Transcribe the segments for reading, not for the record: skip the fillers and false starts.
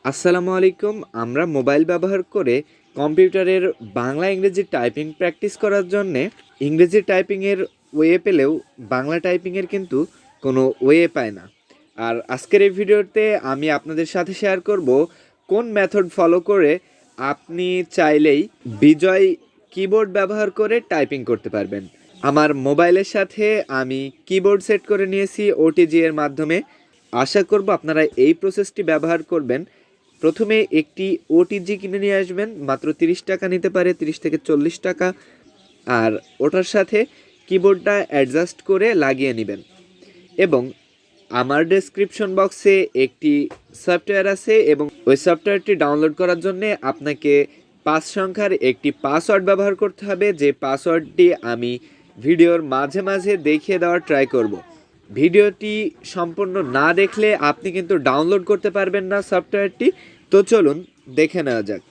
আসসালামু আলাইকুম। আমরা মোবাইল ব্যবহার করে কম্পিউটারের বাংলা ইংরেজি টাইপিং প্র্যাকটিস করার জন্যে ইংরেজি টাইপিংয়ের ওয়ে পেলেও বাংলা টাইপিংয়ের কিন্তু কোনো ওয়ে পায় না। আর আজকের এই ভিডিওতে আমি আপনাদের সাথে শেয়ার করব কোন মেথড ফলো করে আপনি চাইলেই বিজয় কিবোর্ড ব্যবহার করে টাইপিং করতে পারবেন। আমার মোবাইলের সাথে আমি কিবোর্ড সেট করে নিয়েছি ওটিজি এর মাধ্যমে। আশা করব আপনারা এই প্রসেসটি ব্যবহার করবেন। প্রথমে একটি ওটিজি কিনে নিয়ে আসবেন, মাত্র 30 টাকা নিতে পারে, 30 থেকে 40 টাকা। আর ওটার সাথে কিবোর্ডটা অ্যাডজাস্ট করে লাগিয়ে নেবেন। এবং আমার ডেসক্রিপশন বক্সে একটি সফটওয়্যার আছে এবং ওই সফটওয়্যারটি ডাউনলোড করার জন্য আপনাকে 5 সংখ্যার একটি পাসওয়ার্ড ব্যবহার করতে হবে, যে পাসওয়ার্ডটি আমি ভিডিওর মাঝে মাঝে দেখিয়ে দেওয়ার ট্রাই করব। ভিডিওটি সম্পূর্ণ না দেখলে আপনি কিন্তু ডাউনলোড করতে পারবেন না সফটওয়্যারটি। তো চলুন দেখে নেওয়া যাক।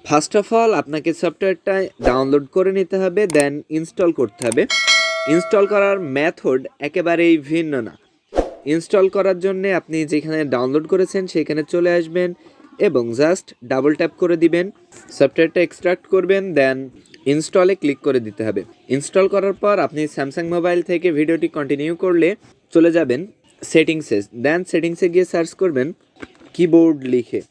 ফার্স্ট অফ অল আপনাকে সফটওয়্যারটা ডাউনলোড করে নিতে হবে, দেন ইনস্টল করতে হবে। ইনস্টল করার মেথড একেবারেই ভিন্ন না। ইনস্টল করার জন্য আপনি যেখানে ডাউনলোড করেছেন সেখানে চলে আসবেন এবং জাস্ট ডাবল ট্যাপ করে দিবেন, সফটওয়্যারটা এক্সট্রাক্ট করবেন, দেন ইনস্টলে ক্লিক করে দিতে হবে। ইনস্টল করার পর আপনি স্যামসাং মোবাইল থেকে ভিডিওটি কন্টিনিউ করলে চলে যাবেন সেটিংসে, দেন সেটিংসে গিয়ে সার্চ করবেন কিবোর্ড লিখে।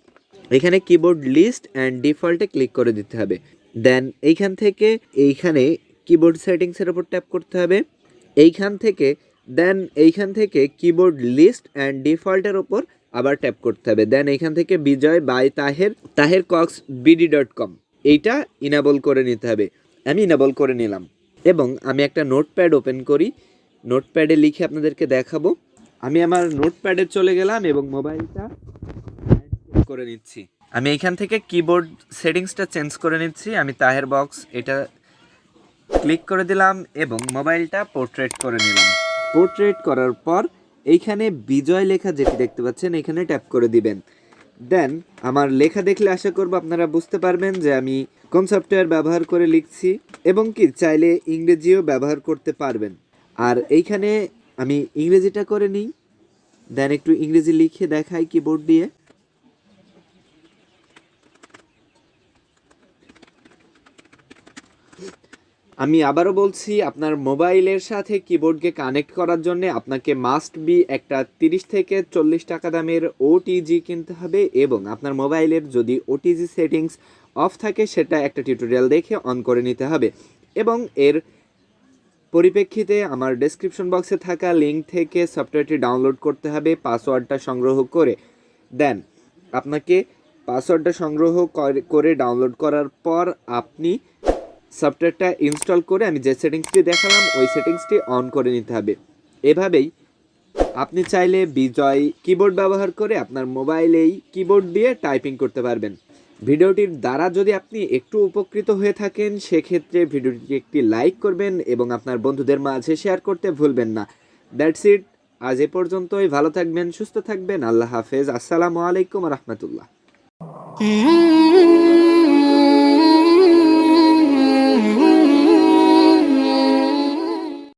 এখানে কিবোর্ড লিস্ট অ্যান্ড ডিফল্টে ক্লিক করে দিতে হবে। দেন এইখানে কিবোর্ড সেটিংসের ওপর ট্যাপ করতে হবে। এইখান থেকে কিবোর্ড লিস্ট অ্যান্ড ডিফল্টের ওপর আবার ট্যাপ করতে হবে। দেন এইখান থেকে বিজয় বাই tahercoxbd.com এইটা ইনেবল করে নিতে হবে। আমি ইনেবল করে নিলাম এবং আমি একটা নোটপ্যাড ওপেন করি, নোটপ্যাডে লিখে আপনাদেরকে দেখাবো। আমি আমার নোটপ্যাডে চলে গেলাম এবং মোবাইলটা করে নিচ্ছি। আমি এখান থেকে কিবোর্ড সেটিংসটা চেঞ্জ করে নিচ্ছি। আমি তাহের বক্স এটা ক্লিক করে দিলাম এবং মোবাইলটা পোর্ট্রেট করে নিলাম। পোর্ট্রেট করার পর এইখানে বিজয় লেখা যেটি দেখতে পাচ্ছেন এখানে ট্যাপ করে দিবেন। দেন আমার লেখা দেখলে আশা করব আপনারা বুঝতে পারবেন যে আমি কোন সফটওয়্যার ব্যবহার করে লিখছি এবং কি চাইলে ইংরেজিও ব্যবহার করতে পারবেন। আর এইখানে আমি ইংরেজিটা করে নিই, দেন একটু ইংরেজি লিখে দেখাই কিবোর্ড দিয়ে। আমি আবারও বলছি, আপনার মোবাইলের সাথে কিবোর্ডকে কানেক্ট করার জন্য আপনাকে মাস্ট বি একটা 30 থেকে 40 টাকা দামের ওটিজি কিনতে হবে এবং আপনার মোবাইলের যদি ওটিজি সেটিংস অফ থাকে সেটা একটা টিউটোরিয়াল দেখে অন করে নিতে হবে। এবং এর পরিপ্রেক্ষিতে আমার ডেসক্রিপশন বক্সে থাকা লিঙ্ক থেকে সফটওয়্যারটি ডাউনলোড করতে হবে পাসওয়ার্ডটা সংগ্রহ করে। দেন আপনাকে পাসওয়ার্ডটা সংগ্রহ করে ডাউনলোড করার পর আপনি সফটওয়্যারটা ইনস্টল করে আমি যে সেটিংসটি দেখালাম ওই সেটিংসটি অন করে নিতে হবে। এভাবেই আপনি চাইলে বিজয় কিবোর্ড ব্যবহার করে আপনার মোবাইলেই কিবোর্ড দিয়ে টাইপিং করতে পারবেন। ভিডিওটির দ্বারা যদি আপনি একটু উপকৃত হয়ে থাকেন সেক্ষেত্রে ভিডিওটি একটি লাইক করবেন এবং আপনার বন্ধুদের মাঝে শেয়ার করতে ভুলবেন না। দ্যাটস ইট, আজ এ পর্যন্তই। ভালো থাকবেন, সুস্থ থাকবেন। আল্লাহ হাফেজ। আসসালামু আলাইকুম রহমতুল্লাহ।